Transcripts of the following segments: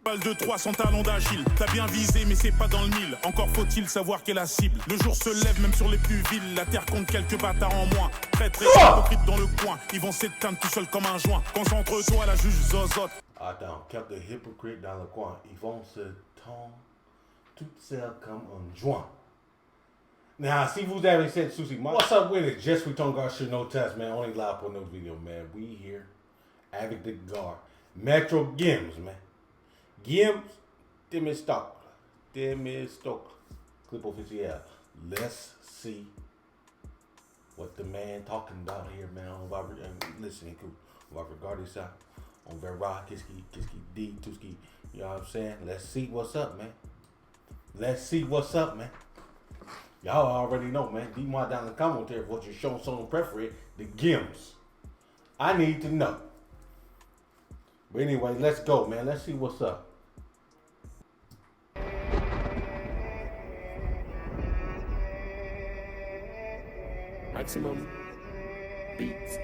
Balle de 300 talons d'agile. T'as bien visé mais c'est pas dans le mille. Encore faut-il savoir quelle est la cible. Le jour se lève même sur les plus villes. La terre compte quelques bâtards en moins. Traître et hypocrite dans le coin. Ils vont s'éteindre tout seuls comme un joint. Concentre-toi la juge zozote. Attends, kept the hypocrite dans le coin. Ils vont s'éteindre tout seuls comme un joint. Now, si vous avez cette souci, what's up with it? Just return guard shit, no test, man. Only live for no video, man. We here avec the guard. Metro Gims, man. Gims, Temistock. Clip officiel. Let's see what the man talking about here, man. Listen, écoute, on va regarder ça. On verra qu'est-ce qu'il dit, tout ce qu'il, you know what I'm saying? Let's see what's up, man. Let's see what's up, man. Y'all already know, man. Dis-moi dans les commentaires votre chanson préférée, The Gims. I need to know. But anyway, let's go, man. Let's see what's up. Maximum Beats.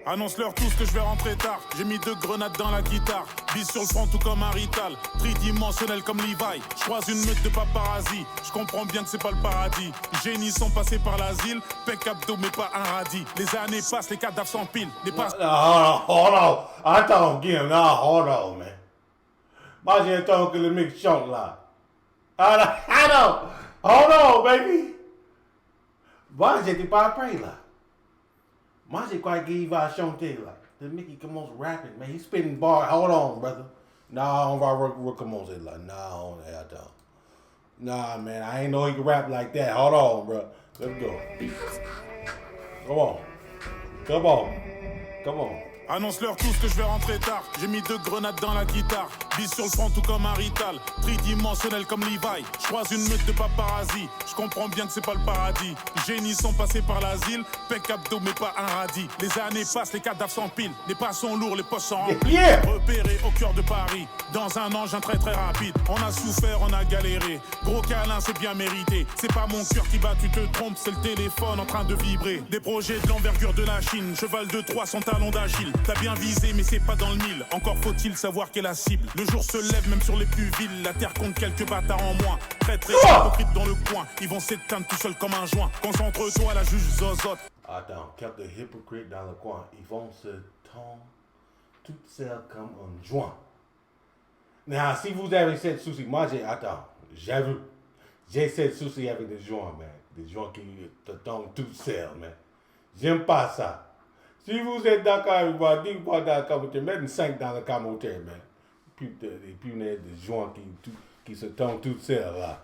Annonce-leur tous que je vais rentrer tard. J'ai mis 2 grenades dans la guitare. Bise sur le front tout comme un rital. Tridimensionnel comme Levi. Je croise une meute de paparazzi. Je comprends bien que c'est pas le paradis. Génies sont passés par l'asile. Pec abdo mais pas un radis. Les années passent, les cadavres s'empilent. Les passes... Hold on. Attends, Guillaume. Hold on, man. Moi, j'ai entendu que le mec chante là. Attends. Hold on, baby. Moi, j'étais pas prêt là. Moi, j'ai croyé qu'il va chanter là. The Mickey commence rapping, man. He's spitting bars. Hold on, brother. Nah, on va recommencer là. Attends. Nah, man, I ain't know he could rap like that. Hold on, bro. Let's go. Come on. Annonce-leur tous que je vais rentrer tard. J'ai mis 2 grenades dans la guitare. Bise sur le front tout comme un rital. Tridimensionnel comme Levi. Je croise une meute de paparazzi. Je comprends bien que c'est pas le paradis. Génies sont passés par l'asile. Pec abdo mais pas un radis. Les années passent, les cadavres s'empilent. Les pas sont lourds, les poches sont remplies. Yeah. Repéré au cœur de Paris. Dans un engin très très rapide. On a souffert, on a galéré. Gros câlin, c'est bien mérité. C'est pas mon cœur qui bat, tu te trompes. C'est le téléphone en train de vibrer. Des projets de l'envergure de la Chine. Cheval de 300 talons d'agile. T'as bien visé mais c'est pas dans le mille. Encore faut-il savoir quelle est la cible. Le jour se lève même sur les plus villes. La terre compte quelques bâtards en moins. Traître et hypocrite dans le coin. Ils vont s'éteindre tout seuls comme un joint. Concentre-toi la juge zozote. Attends, kept the hypocrite dans le coin. Ils vont s'éteindre tout seuls comme un joint. Now, si vous avez cette souci, moi j'avoue, j'ai cette souci avec des joints, man. Des joints qui te tombent tout seuls, man. J'aime pas ça. Si vous êtes d'accord avec moi, dites-moi dans le commentaire, mettez 5 dans le commentaire, man. Puis des joints qui se tombent tout seuls, là.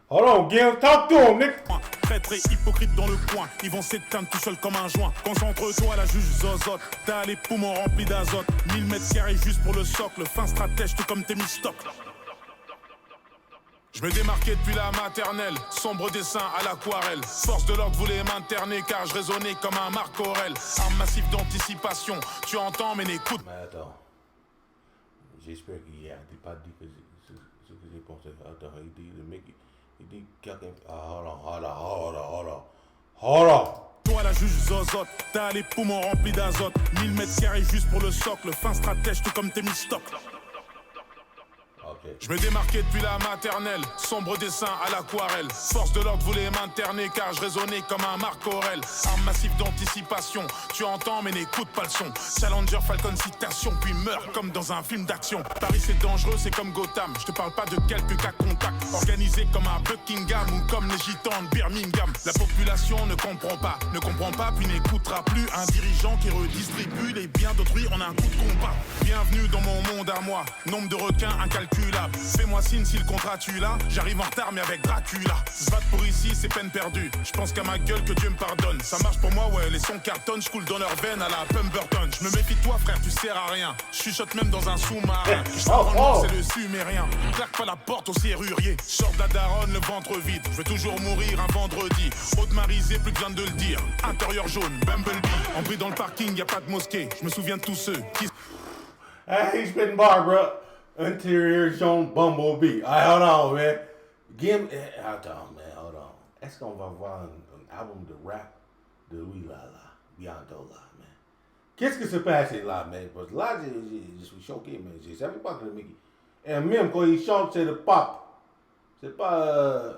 Hold on, Gil, talk to him, nigga. Traître et hypocrite dans le coin. Ils vont s'éteindre tout seuls comme un joint. Concentre-toi la juge zozote. T'as les poumons remplis d'azote. 1000 mètres carrés juste pour le socle. Fin stratège tout comme Temistocle. Je me démarquais depuis la maternelle, sombre dessin à l'aquarelle. Force de l'ordre voulait m'interner car je raisonnais comme un Marc Aurel. Arme massive d'anticipation, tu entends mais n'écoute. Mais attends, j'espère qu'il a pas dit que ce que j'ai pensé. Attends, il dit le mec, il dit quelqu'un. Hold on. Toi la juge zozote, t'as les poumons remplis d'azote. 1000 mètres carrés juste pour le socle, fin stratège tout comme Temistocle. Je me démarquais depuis la maternelle, sombre dessin à l'aquarelle. Force de l'ordre voulait m'interner car je raisonnais comme un Marc Aurel. Arme massive d'anticipation, tu entends mais n'écoute pas le son. Challenger Falcon citation puis meurt comme dans un film d'action. Paris c'est dangereux, c'est comme Gotham. Je te parle pas de quelques cas contacts. Organisé comme un Buckingham ou comme les gitans de Birmingham. La population ne comprend pas puis n'écoutera plus un dirigeant qui redistribue les biens d'autrui en un coup de combat. Bienvenue dans mon monde à moi, nombre de requins incalculable. Fais-moi signe si le contrat tu l'as. J'arrive en retard mais avec Dracula. Se battre pour ici c'est peine perdue. Je pense qu'à ma gueule que Dieu me pardonne. Ça marche pour moi ouais, les sons cartonnent. Je coule dans leurs veines à la Pemberton. Je me méfie de toi frère, tu sers à rien. Je chuchote même dans un sous-marin. Je c'est le sumérien. Claque pas la porte au serrurier. Sors de la daronne le ventre vide. Je veux toujours mourir un vendredi. Haute-marisé, plus besoin de le dire. Intérieur jaune, Bumblebee. En bruit dans le parking, y a pas de mosquée. Je me souviens de tous ceux qui... Hey, he's spitting bar, bro. Interior jaune, Bumblebee. Hold on, man. Attends, man, hold on. Est-ce qu'on va voir un album de rap de lui, là, bientôt, là, man? Qu'est-ce qui se passe là, man? Parce que là, je suis choqué, man. Je ne savais pas que le mec. Et même quand il chante, c'est le pop. C'est pas.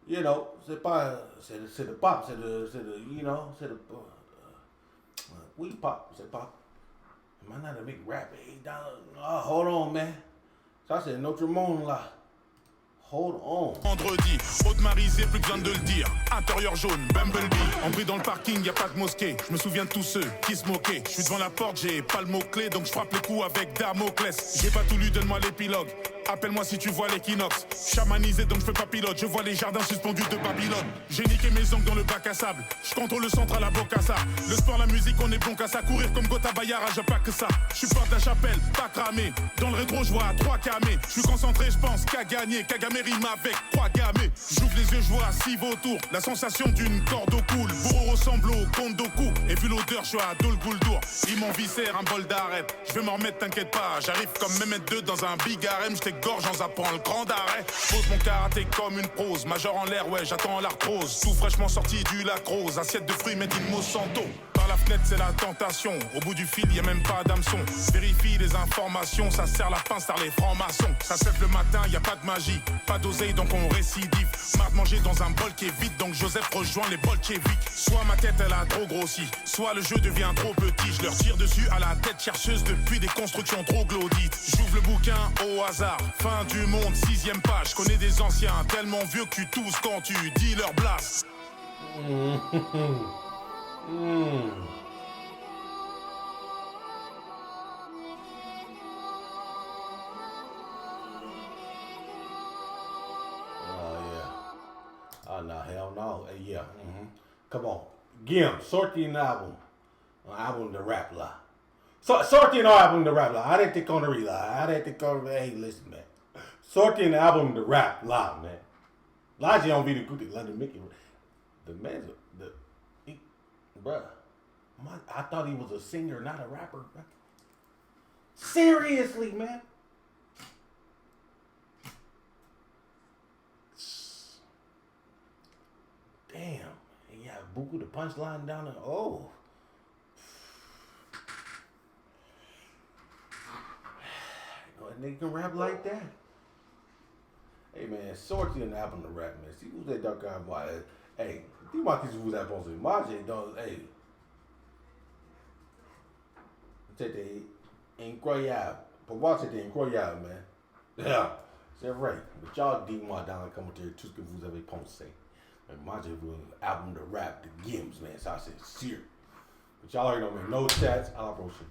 You know, c'est pas. C'est le pop, c'est le. You know, c'est le. Oui, pop, c'est pop. Maintenant, le mec rap. Hey, hold on, man. Ça, c'est notre monde là. Hold on. Vendredi, Aude-Marisé, plus besoin de le dire. Intérieur jaune, Bumblebee. Embrouille dans le parking, y a pas de mosquée. Je me souviens de tous ceux qui se moquaient. Je suis devant la porte, j'ai pas le mot-clé, donc je frappe les coups avec Damoclès. J'ai pas tout lu, donne-moi l'épilogue. Appelle-moi si tu vois l'équinoxe. Chamanisé, donc je fais pas pilote. Je vois les jardins suspendus de Babylone. J'ai niqué mes ongles dans le bac à sable. Je contrôle le centre à la Bocassa. Le sport, la musique, on est bon qu'à ça. Courir comme Gotha Bayara, j'ai pas que ça. Je suis porte de la chapelle, pas cramé. Dans le rétro, je vois 3 camés. Je suis concentré, je pense qu'à gagner. Kagame rime avec 3 gamés. J'ouvre les yeux, je vois 6 vautours. La sensation d'une corde au cou. Le bourreau ressemble au Kondoku. Et vu l'odeur, je suis à Dol Guldur. Ils m'ont viscère un bol d'arrêt. Je vais m'en remettre, t'inquiète pas. J'arrive comme Mehmet 2 dans un big harem. Gorge en zappant le grand arrêt. Pose mon karaté comme une prose. Major en l'air, ouais, j'attends l'arthrose. Tout fraîchement sorti du lac rose. Assiette de fruits made in Monsanto. Par la fenêtre, c'est la tentation. Au bout du fil, y a même pas d'hameçon. Vérifie les informations. Ça sert la pince par les francs-maçons. Ça se lève le matin, y a pas de magie. Pas d'oseille, donc on récidive. Marre de manger dans un bol qui est vide. Donc Joseph rejoint les bolcheviks. Soit ma tête, elle a trop grossi. Soit le jeu devient trop petit. Je leur tire dessus à la tête chercheuse depuis des constructions trop glaudites. J'ouvre le bouquin au hasard. Fin du monde, 6ème page. Je connais des anciens tellement vieux que tu tousses quand tu dis leur blast. Oh, no, hell no. Yeah. Come on. Gim, sorti un album. Un album de rap là. Sorti un album de rap là. Arrête tes conneries là. Arrête tes conneries. Hey, listen, man. Sorti un album de rap là, man. Là, j'ai envie d'écouter. Là, de Mickey. The man, bruh. I thought he was a singer, not a rapper. Seriously, man. Damn. Il y a beaucoup de punchline down there. Oh. They can rap like that. Hey man, sorti un album de rap, man. Si vous êtes d'accord avec moi, hey, dis-moi qu'est-ce que vous avez pensé. Moi, j'ai donc, hey. C'était incroyable. Pour moi, c'était incroyable, man. Yeah, c'est vrai. Mais y'all dis-moi dans les commentaires tout ce que vous avez pensé. Mais moi, j'ai vu un album de rap de Gims, man. Ça, c'est sûr. But y'all already know, man. No chats. À la prochaine.